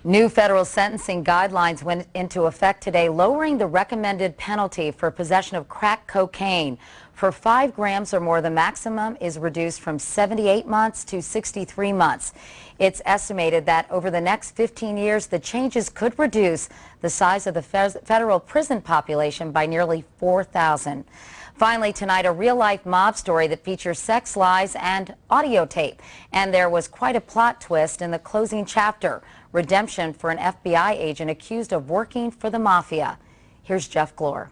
New federal sentencing guidelines went into effect today, lowering the recommended penalty for possession of crack cocaine. For 5 grams or more, the maximum is reduced from 78 months to 63 months. It's estimated that over the next 15 years, the changes could reduce the size of the federal prison population by nearly 4,000. Finally, tonight, a real-life mob story that features sex lies and audio tape. And there was quite a plot twist in the closing chapter. Redemption for an FBI agent accused of working for the mafia. Here's Jeff Glor.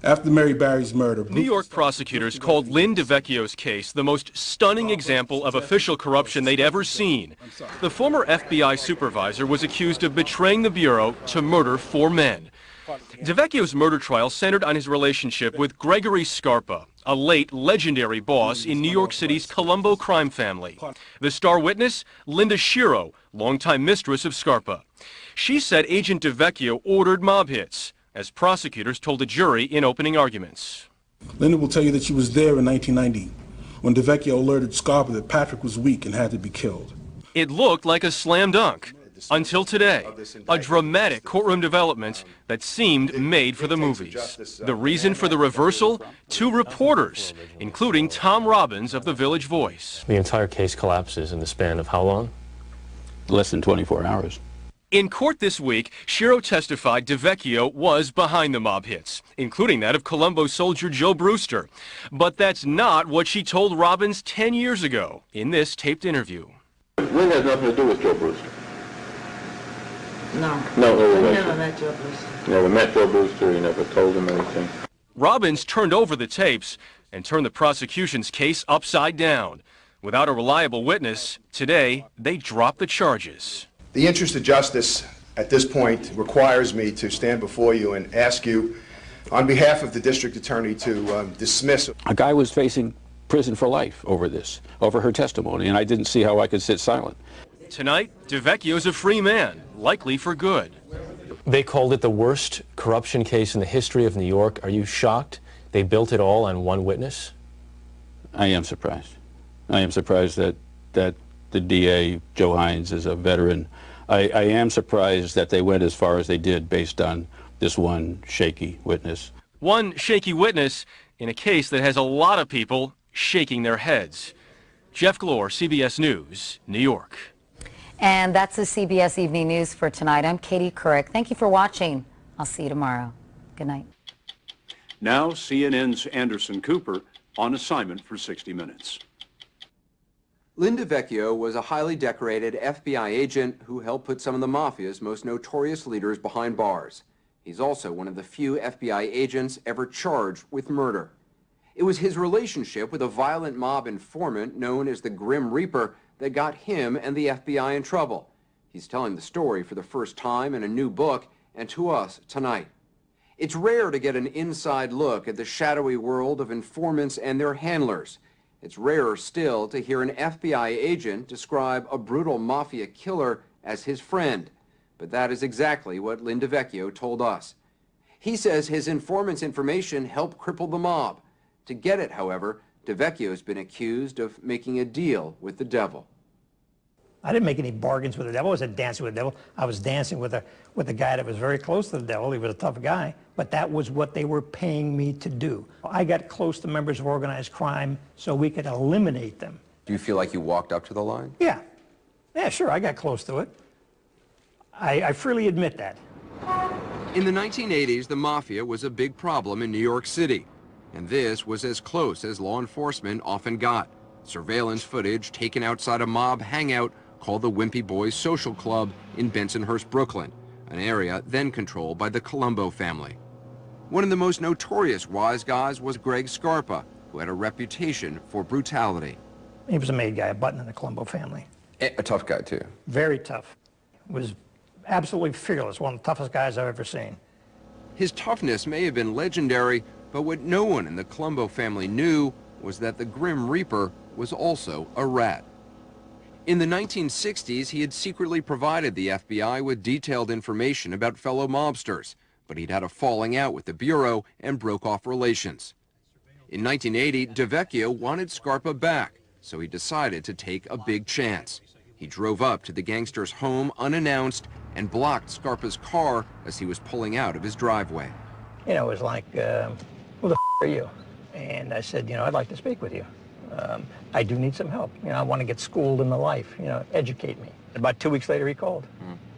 After Mary Barry's murder, New York prosecutors called Lynn DeVecchio's case the most stunning example of official corruption they'd ever seen. The former FBI supervisor was accused of betraying the Bureau to murder 4 men. DeVecchio's murder trial centered on his relationship with Gregory Scarpa, a late legendary boss in New York City's Colombo crime family. The star witness, Linda Shiro, longtime mistress of Scarpa. She said Agent DeVecchio ordered mob hits, as prosecutors told a jury in opening arguments. Linda will tell you that she was there in 1990 when DeVecchio alerted Scarpa that Patrick was weak and had to be killed. It looked like a slam dunk. Until today, a dramatic courtroom development that seemed made for the movies. The reason for the reversal? 2 reporters, including Tom Robbins of the Village Voice. The entire case collapses in the span of how long? Less than 24 hours. In court this week, Shiro testified DeVecchio was behind the mob hits, including that of Colombo soldier Joe Brewster. But that's not what she told Robbins 10 years ago in this taped interview. Lynn has nothing to do with Joe Brewster. No. No, I never met Joe Brewster. Never met Joe Brewster. You never told him anything. Robbins turned over the tapes and turned the prosecution's case upside down. Without a reliable witness, today they dropped the charges. The interest of justice at this point requires me to stand before you and ask you, on behalf of the district attorney, to dismiss. A guy was facing prison for life over this, over her testimony, and I didn't see how I could sit silent. Tonight, DeVecchio's a free man, likely for good. They called it the worst corruption case in the history of New York. Are you shocked they built it all on one witness? I am surprised. I am surprised that the DA, Joe Hines, is a veteran. I am surprised that they went as far as they did based on this one shaky witness. One shaky witness in a case that has a lot of people shaking their heads. Jeff Glor, CBS News, New York. And that's the CBS Evening News for tonight. I'm Katie Couric. Thank you for watching. I'll see you tomorrow. Good night. Now, CNN's Anderson Cooper on assignment for 60 Minutes. Lynn DeVecchio was a highly decorated FBI agent who helped put some of the mafia's most notorious leaders behind bars. He's also one of the few FBI agents ever charged with murder. It was his relationship with a violent mob informant known as the Grim Reaper that got him and the FBI in trouble. He's telling the story for the first time in a new book and to us tonight. It's rare to get an inside look at the shadowy world of informants and their handlers. It's rarer still to hear an FBI agent describe a brutal mafia killer as his friend. But that is exactly what Lynn DeVecchio told us. He says his informant's information helped cripple the mob. To get it, however, DeVecchio's been accused of making a deal with the devil. I didn't make any bargains with the devil. I wasn't dancing with the devil. I was dancing with a guy that was very close to the devil. He was a tough guy, but that was what they were paying me to do. I got close to members of organized crime so we could eliminate them. Do you feel like you walked up to the line? Yeah. Yeah, sure, I got close to it. I freely admit that. In the 1980s, the mafia was a big problem in New York City. And this was as close as law enforcement often got. Surveillance footage taken outside a mob hangout called the Wimpy Boys Social Club in Bensonhurst, Brooklyn, an area then controlled by the Colombo family. One of the most notorious wise guys was Greg Scarpa, who had a reputation for brutality. He was a made guy, a button in the Colombo family. A tough guy, too. Very tough. Was absolutely fearless, one of the toughest guys I've ever seen. His toughness may have been legendary, but what no one in the Colombo family knew was that the Grim Reaper was also a rat. In the 1960s, he had secretly provided the FBI with detailed information about fellow mobsters, but he'd had a falling out with the Bureau and broke off relations. In 1980, DeVecchio wanted Scarpa back, so he decided to take a big chance. He drove up to the gangster's home unannounced and blocked Scarpa's car as he was pulling out of his driveway. You know, it was like, who the are you? And I said, you know, I'd like to speak with you. I do need some help. You know, I want to get schooled in the life, you know, educate me. About 2 weeks later, he called.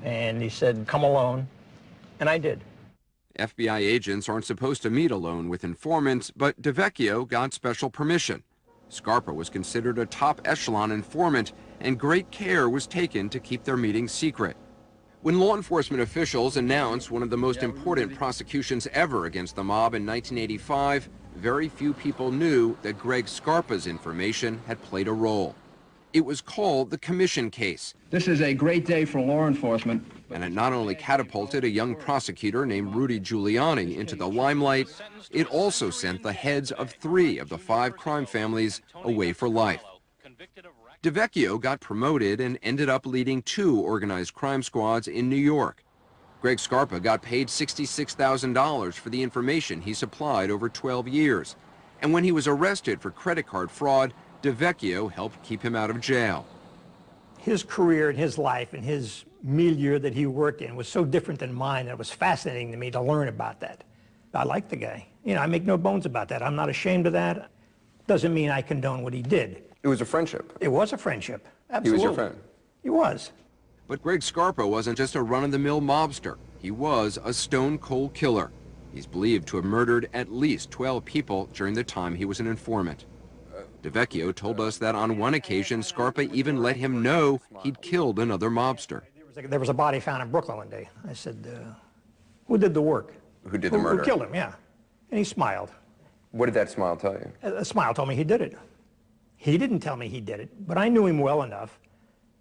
And he said, come alone. And I did. FBI agents aren't supposed to meet alone with informants, but DeVecchio got special permission. Scarpa was considered a top echelon informant, and great care was taken to keep their meetings secret. When law enforcement officials announced one of the most important prosecutions ever against the mob in 1985, very few people knew that Greg Scarpa's information had played a role. It was called the Commission Case. This is a great day for law enforcement. And it not only catapulted a young prosecutor named Rudy Giuliani into the limelight, it also sent the heads of 3 of the 5 crime families away for life. DeVecchio got promoted and ended up leading 2 organized crime squads in New York. Greg Scarpa got paid $66,000 for the information he supplied over 12 years. And when he was arrested for credit card fraud, DeVecchio helped keep him out of jail. His career and his life and his milieu that he worked in was so different than mine, and it was fascinating to me to learn about that. I like the guy. You know, I make no bones about that. I'm not ashamed of that. Doesn't mean I condone what he did. It was a friendship. It was a friendship. Absolutely. He was your friend. He was. But Greg Scarpa wasn't just a run-of-the-mill mobster. He was a stone-cold killer. He's believed to have murdered at least 12 people during the time he was an informant. DeVecchio told us that on one occasion, Scarpa even let him know he'd killed another mobster. There was a body found in Brooklyn one day. I said, who did the work? Who did the murder? Who killed him, yeah. And he smiled. What did that smile tell you? A smile told me he did it. He didn't tell me he did it, but I knew him well enough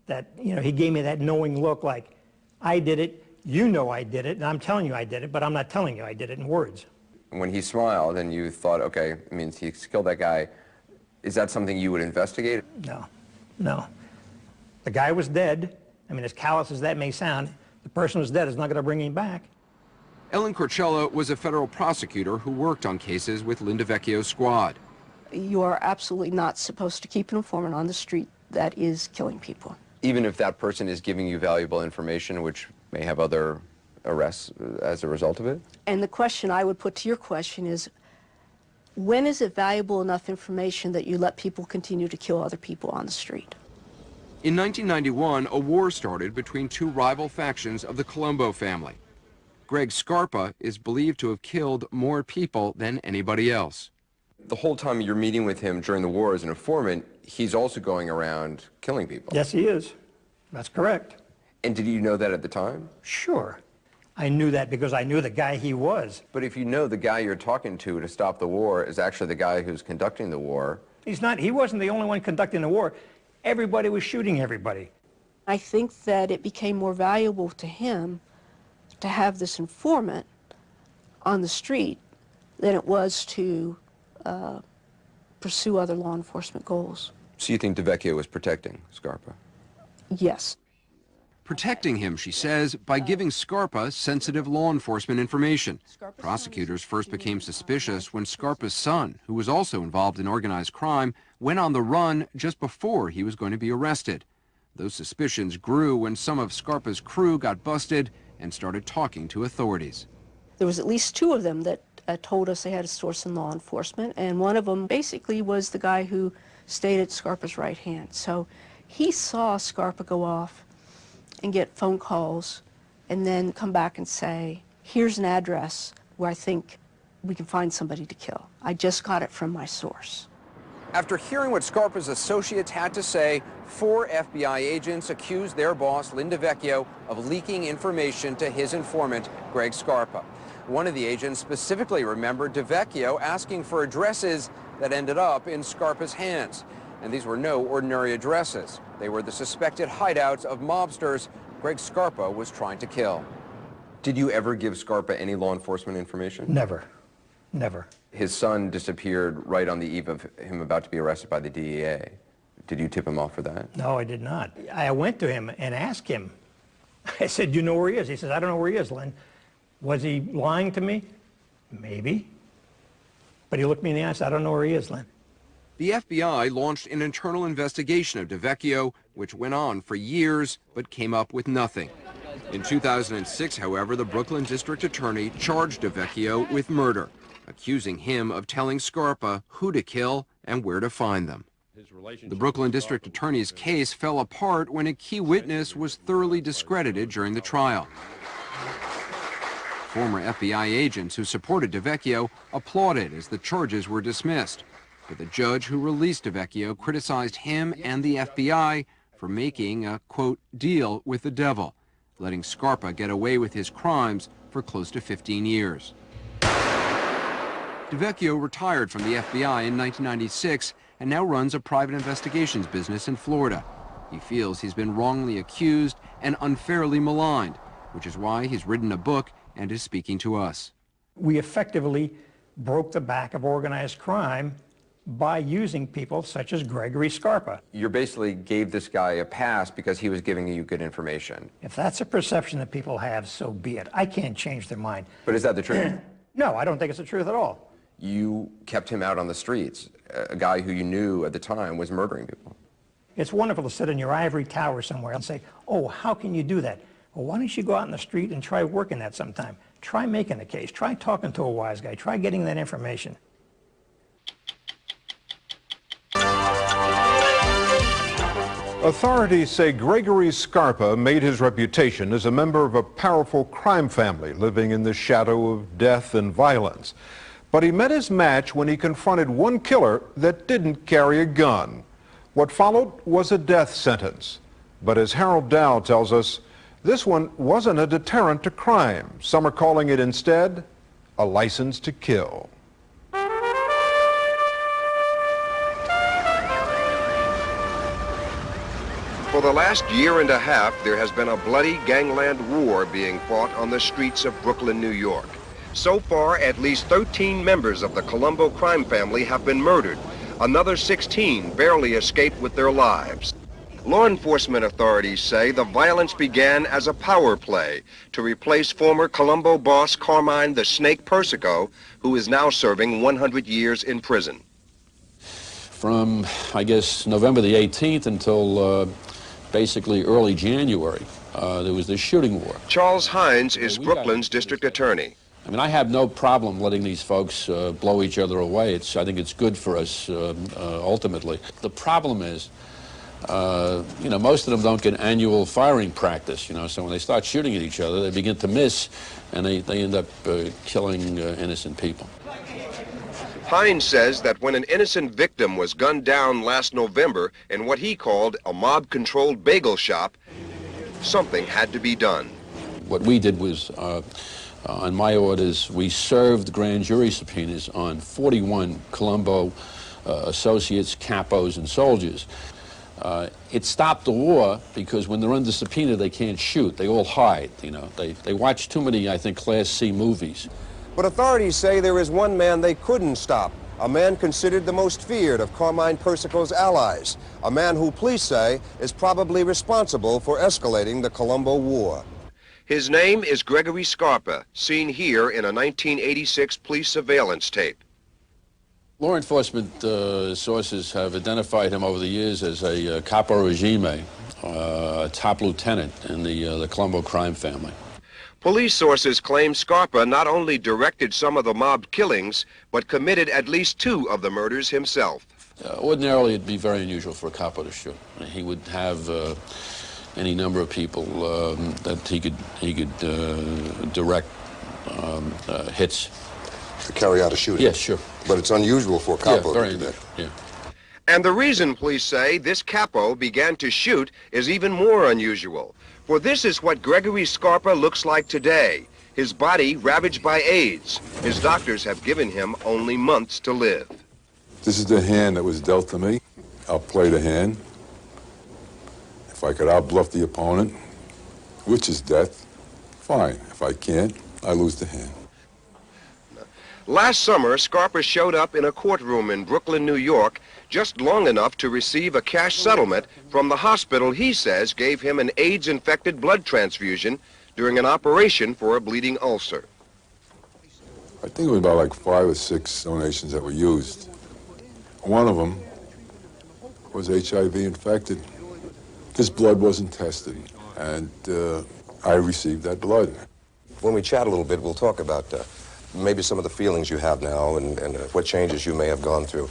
that, you know, he gave me that knowing look like, I did it, you know I did it, and I'm telling you I did it, but I'm not telling you I did it in words. When he smiled and you thought, okay, it means he killed that guy, is that something you would investigate? No, no. The guy was dead. I mean, as callous as that may sound, the person who's dead is not going to bring him back. Ellen Corcella was a federal prosecutor who worked on cases with Lynn DeVecchio's squad. You are absolutely not supposed to keep an informant on the street that is killing people. Even if that person is giving you valuable information, which may have other arrests as a result of it? And the question I would put to your question is, when is it valuable enough information that you let people continue to kill other people on the street? In 1991, a war started between 2 rival factions of the Colombo family. Greg Scarpa is believed to have killed more people than anybody else. The whole time you're meeting with him during the war as an informant, he's also going around killing people. Yes, he is. That's correct. And did you know that at the time? Sure. I knew that because I knew the guy he was. But if you know the guy you're talking to stop the war is actually the guy who's conducting the war. He wasn't the only one conducting the war. Everybody was shooting everybody. I think that it became more valuable to him to have this informant on the street than it was to pursue other law enforcement goals. So you think DeVecchio was protecting Scarpa? Yes. Protecting him, she says, by giving Scarpa sensitive law enforcement information. Prosecutors first became suspicious when Scarpa's son, who was also involved in organized crime, went on the run just before he was going to be arrested. Those suspicions grew when some of Scarpa's crew got busted and started talking to authorities. There was at least 2 of them that told us they had a source in law enforcement, and one of them basically was the guy who stayed at Scarpa's right hand. So he saw Scarpa go off and get phone calls and then come back and say, here's an address where I think we can find somebody to kill. I just got it from my source. After hearing what Scarpa's associates had to say, 4 FBI agents accused their boss, Lynn DeVecchio, of leaking information to his informant, Greg Scarpa. One of the agents specifically remembered DeVecchio asking for addresses that ended up in Scarpa's hands. And these were no ordinary addresses. They were the suspected hideouts of mobsters Greg Scarpa was trying to kill. Did you ever give Scarpa any law enforcement information? Never. Never. His son disappeared right on the eve of him about to be arrested by the DEA. Did you tip him off for that? No, I did not. I went to him and asked him. I said, you know where he is? He says, I don't know where he is, Lynn. Was he lying to me? Maybe. But he looked me in the eye and said, I don't know where he is, Lynn. The FBI launched an internal investigation of DeVecchio, which went on for years but came up with nothing. In 2006, however, the Brooklyn District Attorney charged DeVecchio with murder, accusing him of telling Scarpa who to kill and where to find them. The Brooklyn District Attorney's case fell apart when a key witness was thoroughly discredited during the trial. Former FBI agents who supported DeVecchio applauded as the charges were dismissed. But the judge who released DeVecchio criticized him and the FBI for making a, quote, deal with the devil, letting Scarpa get away with his crimes for close to 15 years. DeVecchio retired from the FBI in 1996 and now runs a private investigations business in Florida. He feels he's been wrongly accused and unfairly maligned, which is why he's written a book and is speaking to us. We effectively broke the back of organized crime by using people such as Gregory Scarpa. You basically gave this guy a pass because he was giving you good information. If that's a perception that people have, so be it. I can't change their mind. But is that the truth? No, I don't think it's the truth at all. You kept him out on the streets, a guy who you knew at the time was murdering people. It's wonderful to sit in your ivory tower somewhere and say, oh, how can you do that? Well, why don't you go out in the street and try working that sometime? Try making a case. Try talking to a wise guy. Try getting that information. Authorities say Gregory Scarpa made his reputation as a member of a powerful crime family living in the shadow of death and violence. But he met his match when he confronted one killer that didn't carry a gun. What followed was a death sentence. But as Harold Dow tells us, this one wasn't a deterrent to crime. Some are calling it instead a license to kill. For the last year and a half, there has been a bloody gangland war being fought on the streets of Brooklyn, New York. So far, at least 13 members of the Colombo crime family have been murdered. Another 16 barely escaped with their lives. Law enforcement authorities say the violence began as a power play to replace former Colombo boss Carmine the Snake Persico, who is now serving 100 years in prison. From, I guess, November the 18th until basically early January, there was this shooting war. Charles Hines is Brooklyn's district attorney. I mean, I have no problem letting these folks blow each other away. I think it's good for us ultimately. The problem is, you know, most of them don't get annual firing practice, you know, so when they start shooting at each other, they begin to miss, and they end up killing innocent people. Hines says that when an innocent victim was gunned down last November in what he called a mob-controlled bagel shop, something had to be done. What we did was, on my orders, we served grand jury subpoenas on 41 Colombo associates, capos, and soldiers. It stopped the war because when they're under subpoena, they can't shoot. They all hide, you know. They watch too many, I think, Class C movies. But authorities say there is one man they couldn't stop, a man considered the most feared of Carmine Persico's allies, a man who police say is probably responsible for escalating the Colombo War. His name is Gregory Scarpa, seen here in a 1986 police surveillance tape. Law enforcement sources have identified him over the years as a capo regime, top lieutenant in the Colombo crime family. Police sources claim Scarpa not only directed some of the mob killings, but committed at least 2 of the murders himself. Ordinarily, it'd be very unusual for a capo to shoot. He would have any number of people that he could direct hits. To carry out a shooting? Yes, sure. But it's unusual for a capo to do that. Yeah. And the reason police say this capo began to shoot is even more unusual. For this is what Gregory Scarpa looks like today. His body ravaged by AIDS. His doctors have given him only months to live. This is the hand that was dealt to me. I'll play the hand. If I could outbluff the opponent, which is death, fine. If I can't, I lose the hand. Last summer, Scarpa showed up in a courtroom in Brooklyn, New York, just long enough to receive a cash settlement from the hospital he says gave him an AIDS-infected blood transfusion during an operation for a bleeding ulcer. I think it was about like 5 or 6 donations that were used. One of them was HIV infected. His blood wasn't tested, and I received that blood. When we chat a little bit, we'll talk about maybe some of the feelings you have now and what changes you may have gone through.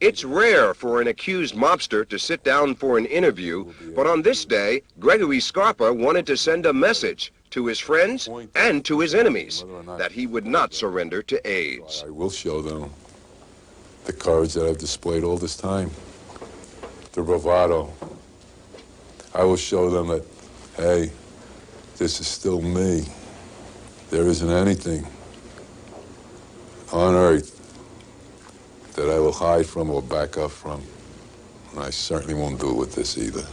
It's rare for an accused mobster to sit down for an interview, but on this day, Gregory Scarpa wanted to send a message to his friends and to his enemies that he would not surrender to AIDS. I will show them the courage that I've displayed all this time, the bravado. I will show them that, hey, this is still me. There isn't anything on earth that I will hide from or back up from. And I certainly won't do it with this either.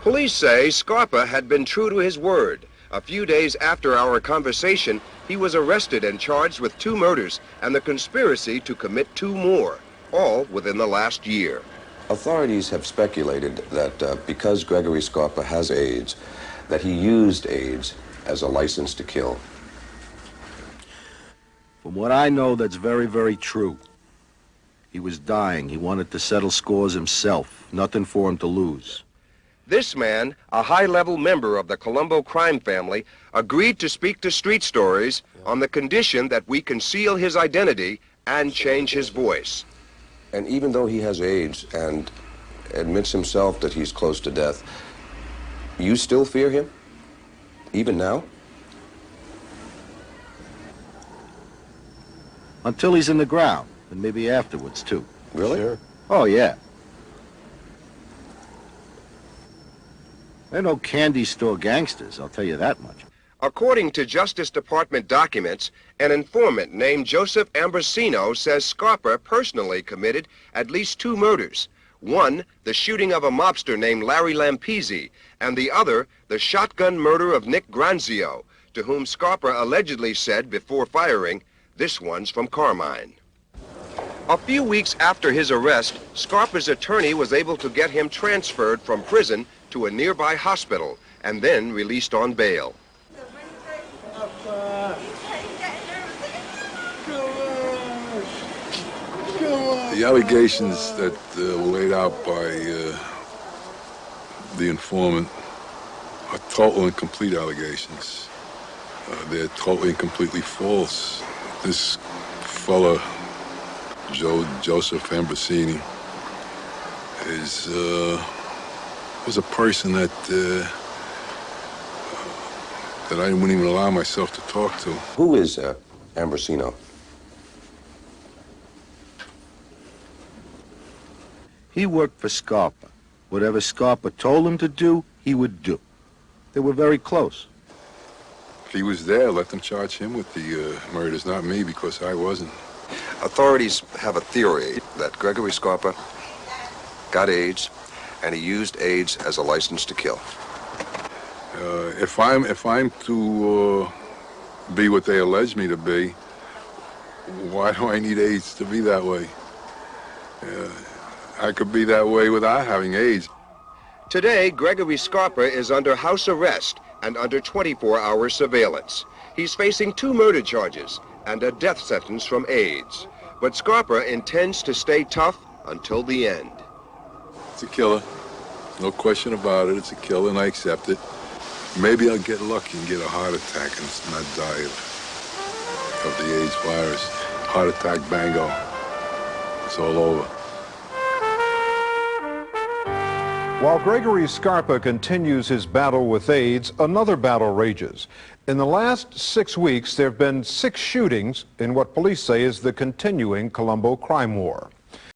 Police say Scarpa had been true to his word. A few days after our conversation, he was arrested and charged with 2 murders and the conspiracy to commit 2 more, all within the last year. Authorities have speculated that because Gregory Scarpa has AIDS, that he used AIDS as a license to kill. From what I know, that's very, very true. He was dying. He wanted to settle scores himself. Nothing for him to lose. This man, a high-level member of the Colombo crime family, agreed to speak to Street Stories on the condition that we conceal his identity and change his voice. And even though he has AIDS and admits himself that he's close to death, you still fear him? Even now? Until he's in the ground, and maybe afterwards, too. Really? Sure. Oh, yeah. They're no candy store gangsters, I'll tell you that much. According to Justice Department documents, an informant named Joseph Ambrosino says Scarpa personally committed at least 2 murders. One, the shooting of a mobster named Larry Lampisi, and the other, the shotgun murder of Nick Granzio, to whom Scarpa allegedly said before firing, "This one's from Carmine." A few weeks after his arrest, Scarpa's attorney was able to get him transferred from prison to a nearby hospital and then released on bail. The allegations that were laid out by the informant are total and complete allegations. They're totally and completely false. This fella, Joseph Ambrosini, was a person that I wouldn't even allow myself to talk to. Who is Ambrosino? He worked for Scarpa. Whatever Scarpa told him to do, he would do. They were very close. If he was there, let them charge him with the murders, not me, because I wasn't. Authorities have a theory that Gregory Scarpa got AIDS, and he used AIDS as a license to kill. If I'm to be what they allege me to be, why do I need AIDS to be that way? I could be that way without having AIDS. Today, Gregory Scarpa is under house arrest and under 24-hour surveillance. He's facing 2 murder charges and a death sentence from AIDS. But Scarpa intends to stay tough until the end. It's a killer. No question about it. It's a killer, and I accept it. Maybe I'll get lucky and get a heart attack and not die of the AIDS virus. Heart attack, bango. It's all over. While Gregory Scarpa continues his battle with AIDS, another battle rages. In the last 6 weeks, there have been 6 shootings in what police say is the continuing Colombo crime war.